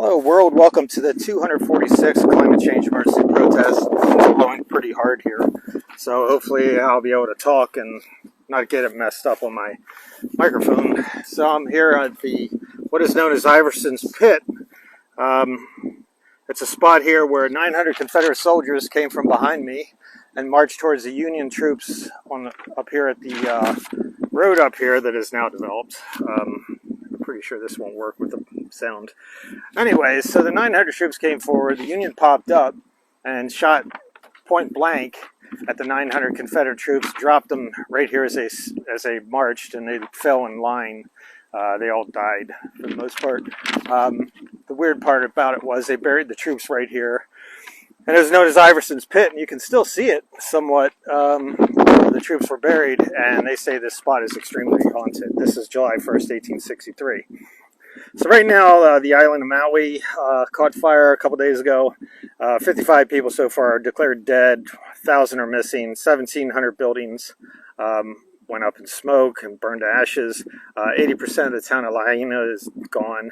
Hello world, welcome to the 246th climate change emergency protest. It's blowing pretty hard here, so hopefully I'll be able to talk and not get it messed up on my microphone. So I'm here at what is known as Iverson's Pit. It's a spot here where 900 Confederate soldiers came from behind me and marched towards the Union troops up here at the road up here that is now developed. I'm pretty sure this won't work with the sound. Anyways, so the 900 troops came forward, the Union popped up and shot point blank at the 900 Confederate troops, dropped them right here as they marched, and they fell in line. They all died for the most part. The weird part about it was they buried the troops right here, and it was known as Iverson's Pit, and you can still see it somewhat where the troops were buried, and they say this spot is extremely haunted. This is July 1st, 1863. So right now, the island of Maui caught fire a couple days ago. 55 people so far are declared dead. 1,000 are missing. 1,700 buildings went up in smoke and burned to ashes. 80% of the town of Lahaina is gone.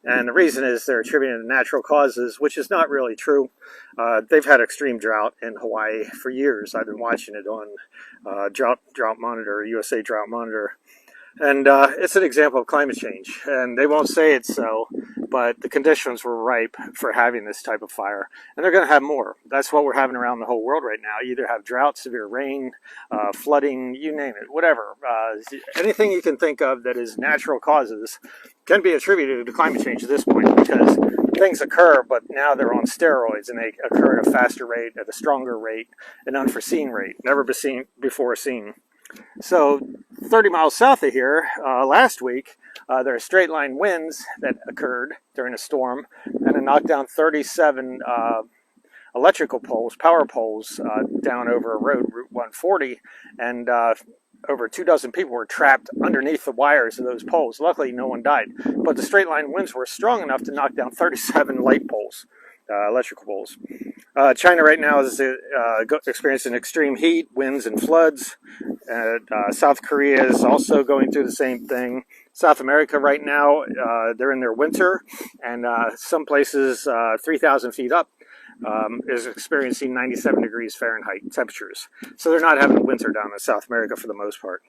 And the reason is they're attributing it to natural causes, which is not really true. They've had extreme drought in Hawaii for years. I've been watching it on Drought Monitor, USA Drought Monitor. And it's an example of climate change, and they won't say it's so, but the conditions were ripe for having this type of fire, and they're going to have more. That's what we're having around the whole world right now. You either have drought, severe rain, flooding, you name it, whatever. Anything you can think of that is natural causes can be attributed to climate change at this point, because things occur, but now they're on steroids, and they occur at a faster rate, at a stronger rate, an unforeseen rate, never before seen. So 30 miles south of here, last week, there are straight line winds that occurred during a storm, and it knocked down 37 electrical poles, power poles, down over a road, Route 140, and over 24 people were trapped underneath the wires of those poles. Luckily, no one died, but the straight line winds were strong enough to knock down 37 light poles, electrical poles. China right now is experiencing extreme heat, winds, and floods. South Korea is also going through the same thing. South America right now, they're in their winter, and some places 3,000 feet up is experiencing 97 degrees Fahrenheit temperatures. So they're not having winter down in South America for the most part.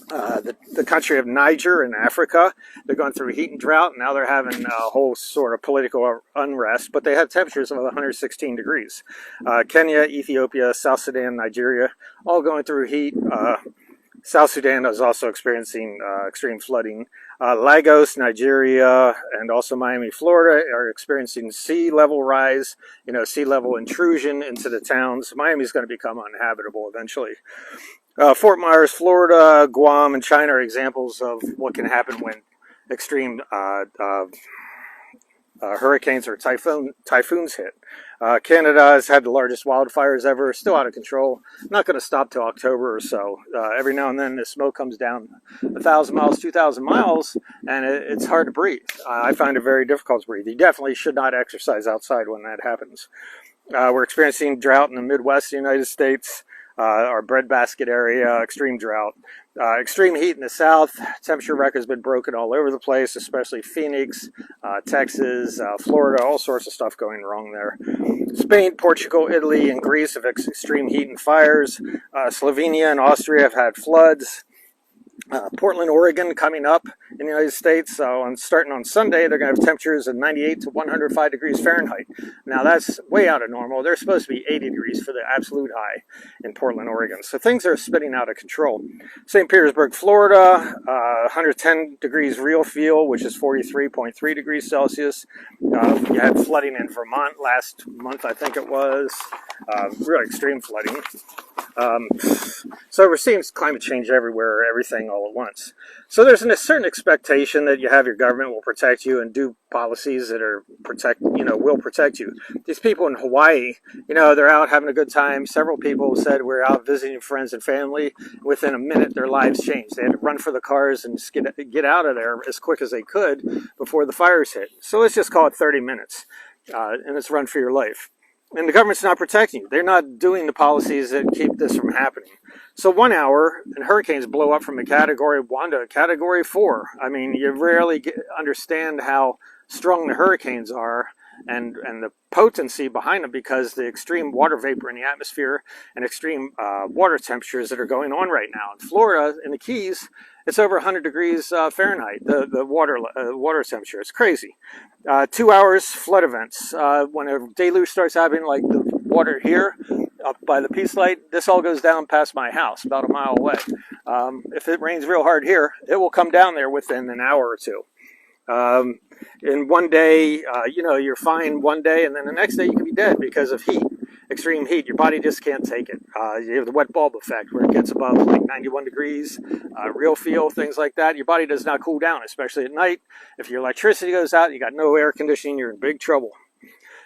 The country of Niger in Africa, they're going through heat and drought, and now they're having a whole sort of political unrest, but they have temperatures of 116 degrees. Kenya, Ethiopia, South Sudan, Nigeria, all going through heat. South Sudan is also experiencing extreme flooding. Lagos, Nigeria, and also Miami, Florida are experiencing sea level rise, sea level intrusion into the towns. Miami is going to become uninhabitable eventually. Fort Myers, Florida, Guam, and China are examples of what can happen when extreme hurricanes or typhoons hit. Canada has had the largest wildfires ever, still out of control. Not going to stop till October or so. Every now and then the smoke comes down 1,000 miles, 2,000 miles, and it's hard to breathe. I find it very difficult to breathe. You definitely should not exercise outside when that happens. We're experiencing drought in the Midwest of the United States. Our breadbasket area, extreme drought. Extreme heat in the south. Temperature records have been broken all over the place, especially Phoenix, Texas, Florida, all sorts of stuff going wrong there. Spain, Portugal, Italy, and Greece have extreme heat and fires. Slovenia and Austria have had floods. Portland, Oregon coming up in the United States. So starting on Sunday, they're going to have temperatures of 98 to 105 degrees Fahrenheit. Now that's way out of normal. They're supposed to be 80 degrees for the absolute high in Portland, Oregon. So things are spinning out of control. St. Petersburg, Florida, 110 degrees real feel, which is 43.3 degrees Celsius. You had flooding in Vermont last month, I think it was. Really extreme flooding. So we're seeing climate change everywhere, everything all at once. So there's a certain expectation that you have your government will protect you and do policies that are will protect you. These people in Hawaii, they're out having a good time. Several people said we're out visiting friends and family. Within a minute, their lives changed. They had to run for the cars and just get out of there as quick as they could before the fires hit. So let's just call it 30 minutes, and it's run for your life. And the government's not protecting you. They're not doing the policies that keep this from happening. So 1 hour and hurricanes blow up from a category 1 to a category 4. I mean, you rarely understand how strong the hurricanes are and the potency behind them, because the extreme water vapor in the atmosphere and extreme water temperatures that are going on right now. In Florida, in the Keys, it's over 100 degrees Fahrenheit, the water temperature. It's crazy. 2 hours flood events. When a deluge starts happening, like the water here up by the Peace Light, this all goes down past my house, about a mile away. If it rains real hard here, it will come down there within an hour or two. In one day, you're fine one day, and then the next day you can be dead because of heat, extreme heat. Your body just can't take it. You have the wet bulb effect where it gets above like 91 degrees, real feel, things like that. Your body does not cool down, especially at night. If your electricity goes out, you got no air conditioning, you're in big trouble.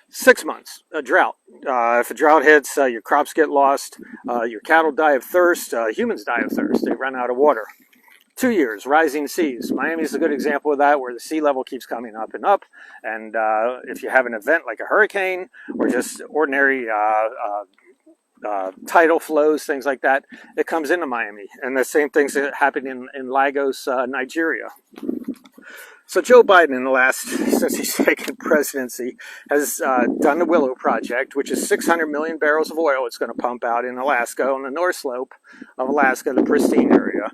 6 months, a drought. If a drought hits, your crops get lost, your cattle die of thirst, humans die of thirst. They run out of water. 2 years, rising seas. Miami is a good example of that, where the sea level keeps coming up and up. And if you have an event like a hurricane or just ordinary tidal flows, things like that, it comes into Miami. And the same things that happened in Lagos, Nigeria. So Joe Biden, since he's taken presidency, has done the Willow Project, which is 600 million barrels of oil it's going to pump out in Alaska, on the North Slope of Alaska, the pristine area.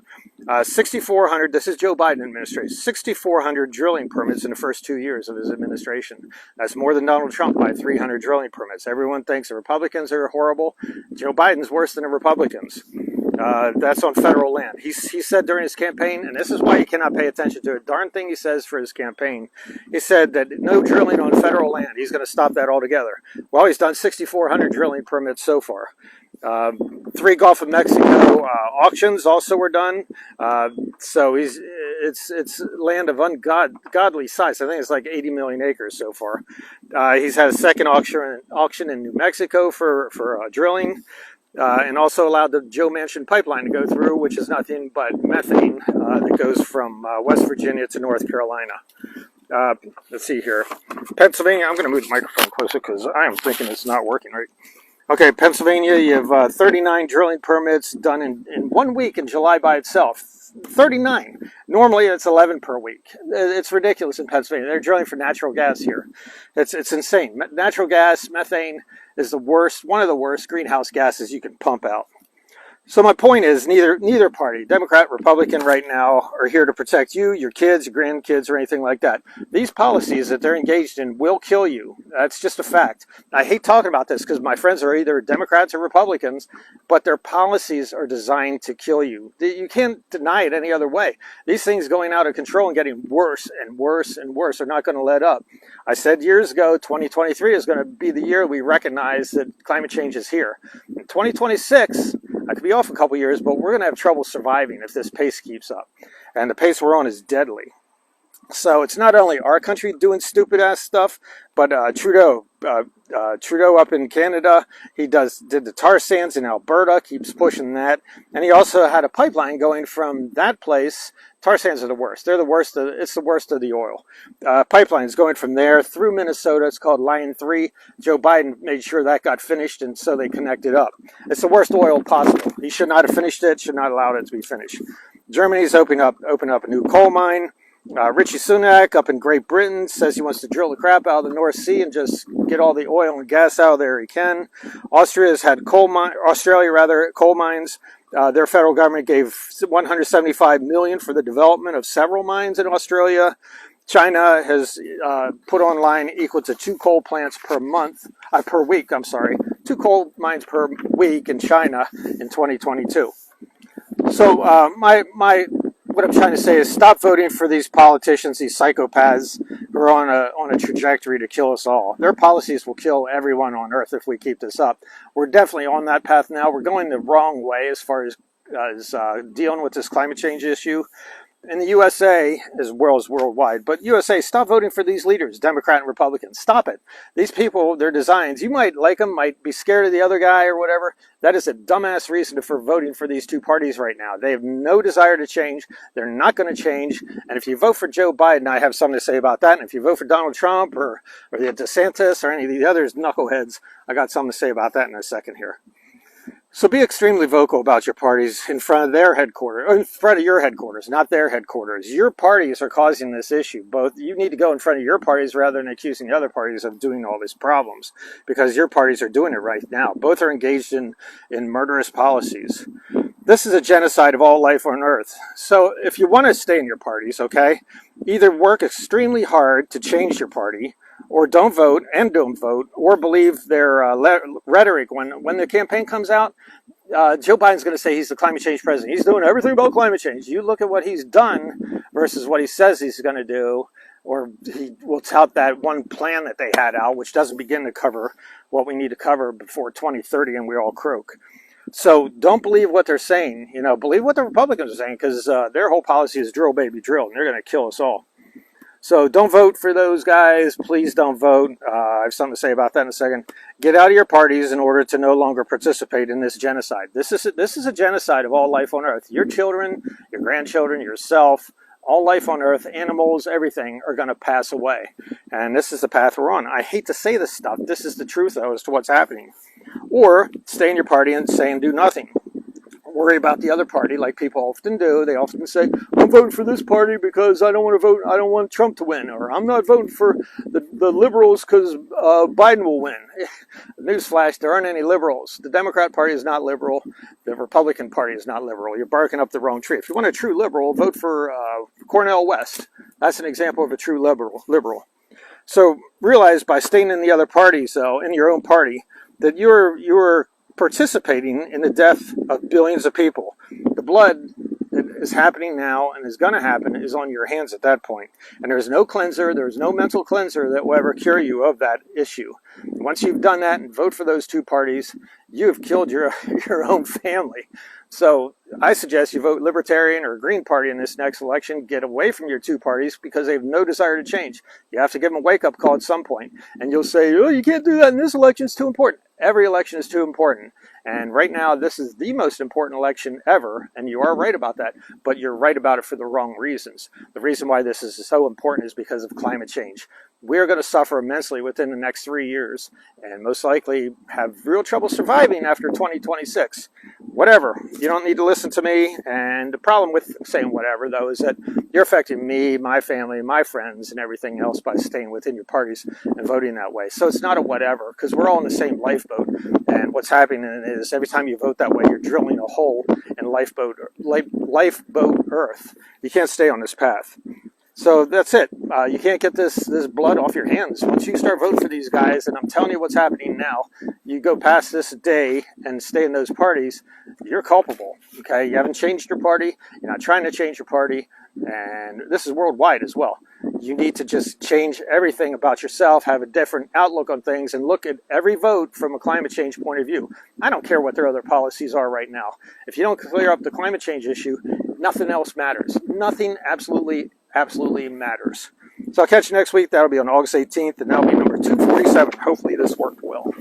6,400, this is Joe Biden administration, 6,400 drilling permits in the first 2 years of his administration. That's more than Donald Trump by 300 drilling permits. Everyone thinks the Republicans are horrible. Joe Biden's worse than the Republicans. That's on federal land. He said during his campaign, and this is why you cannot pay attention to a darn thing he says for his campaign. He said that no drilling on federal land. He's going to stop that altogether. Well, he's done 6,400 drilling permits so far. 3 Gulf of Mexico auctions also were done. So it's land of ungodly size. I think it's like 80 million acres so far. He's had a second auction in New Mexico for drilling. And also allowed the Joe Manchin pipeline to go through, which is nothing but methane that goes from West Virginia to North Carolina. Let's see here. Pennsylvania, I'm going to move the microphone closer because I am thinking it's not working right. Okay, Pennsylvania, you have 39 drilling permits done in 1 week in July by itself. 39. Normally it's 11 per week. It's ridiculous in Pennsylvania. They're drilling for natural gas here. It's insane. Natural gas, methane, is one of the worst greenhouse gases you can pump out. So my point is, neither party, Democrat, Republican, right now, are here to protect you, your kids, your grandkids, or anything like that. These policies that they're engaged in will kill you. That's just a fact. I hate talking about this because my friends are either Democrats or Republicans, but their policies are designed to kill you. You can't deny it any other way. These things going out of control and getting worse and worse and worse are not going to let up. I said years ago, 2023 is going to be the year we recognize that climate change is here. In 2026, I could be off a couple years, but we're going to have trouble surviving if this pace keeps up. And the pace we're on is deadly. So it's not only our country doing stupid-ass stuff, but Trudeau up in Canada, he did the tar sands in Alberta, keeps pushing that. And he also had a pipeline going from that place. Tar sands are the worst. They're the worst. It's the worst of the oil. Pipelines going from there through Minnesota. It's called Line 3. Joe Biden made sure that got finished, and so they connected up. It's the worst oil possible. He should not have finished it, should not allow it to be finished. Germany's opening up a new coal mine. Richie Sunak up in Great Britain says he wants to drill the crap out of the North Sea and just get all the oil and gas out of there he can. Australia's had coal mines. Their federal government gave $175 million for the development of several mines in Australia. China has put online equal to 2 coal plants per week. 2 coal mines per week in China in 2022. So what I'm trying to say is stop voting for these politicians, these psychopaths who are on a trajectory to kill us all. Their policies will kill everyone on earth if we keep this up. We're definitely on that path now. We're going the wrong way as far as dealing with this climate change issue. in the USA, as well as worldwide, but USA, stop voting for these leaders, Democrat and Republican. Stop it. These people, their designs, you might like them, might be scared of the other guy or whatever. That is a dumbass reason for voting for these two parties right now. They have no desire to change. They're not going to change. And if you vote for Joe Biden, I have something to say about that. And if you vote for Donald Trump or the DeSantis or any of the others knuckleheads, I got something to say about that in a second here. So be extremely vocal about your parties in front of their headquarters, or in front of your headquarters, not their headquarters. Your parties are causing this issue. Both you need to go in front of your parties rather than accusing the other parties of doing all these problems, because your parties are doing it right now. Both are engaged in murderous policies. This is a genocide of all life on Earth. So if you want to stay in your parties, okay, either work extremely hard to change your party, or don't vote, or believe their rhetoric. When the campaign comes out, Joe Biden's going to say he's the climate change president. He's doing everything about climate change. You look at what he's done versus what he says he's going to do, or he will tout that one plan that they had out, which doesn't begin to cover what we need to cover before 2030, and we all croak. So don't believe what they're saying. You know, believe what the Republicans are saying, because their whole policy is drill, baby, drill, and they're going to kill us all. So don't vote for those guys. Please don't vote. I have something to say about that in a second. Get out of your parties in order to no longer participate in this genocide. This is a genocide of all life on Earth. Your children, your grandchildren, yourself, all life on Earth, animals, everything are going to pass away. And this is the path we're on. I hate to say this stuff. This is the truth, though, as to what's happening. Or stay in your party and say and do nothing. Worry about the other party like people often do. They often say, I'm voting for this party because I don't want to vote. I don't want Trump to win, or I'm not voting for the liberals because Biden will win. Newsflash, there aren't any liberals. The Democrat Party is not liberal. The Republican Party is not liberal. You're barking up the wrong tree. If you want a true liberal, vote for Cornel West. That's an example of a true liberal. So realize by staying in the other parties, though, in your own party, that you're participating in the death of billions of people. The blood that is happening now and is going to happen is on your hands at that point. And there's no cleanser, there's no mental cleanser that will ever cure you of that issue. Once you've done that and vote for those two parties, you have killed your own family. So I suggest you vote Libertarian or Green Party in this next election. Get away from your two parties because they have no desire to change. You have to give them a wake-up call at some point. And you'll say, oh, you can't do that in this election. It's too important. Every election is too important. And right now, this is the most important election ever. And you are right about that. But you're right about it for the wrong reasons. The reason why this is so important is because of climate change. We're going to suffer immensely within the next 3 years and most likely have real trouble surviving after 2026. Whatever. You don't need to listen to me. And the problem with saying whatever, though, is that you're affecting me, my family, my friends, and everything else by staying within your parties and voting that way. So it's not a whatever, because we're all in the same lifeboat. And what's happening is every time you vote that way, you're drilling a hole in lifeboat Earth. You can't stay on this path. So that's it. You can't get this blood off your hands. Once you start voting for these guys, and I'm telling you what's happening now, you go past this day and stay in those parties, you're culpable. Okay, you haven't changed your party. You're not trying to change your party, and this is worldwide as well. You need to just change everything about yourself, have a different outlook on things, and look at every vote from a climate change point of view. I don't care what their other policies are right now. If you don't clear up the climate change issue, nothing else matters. Nothing absolutely matters. So I'll catch you next week. That'll be on August 18th, and that'll be number 247. Hopefully this worked well.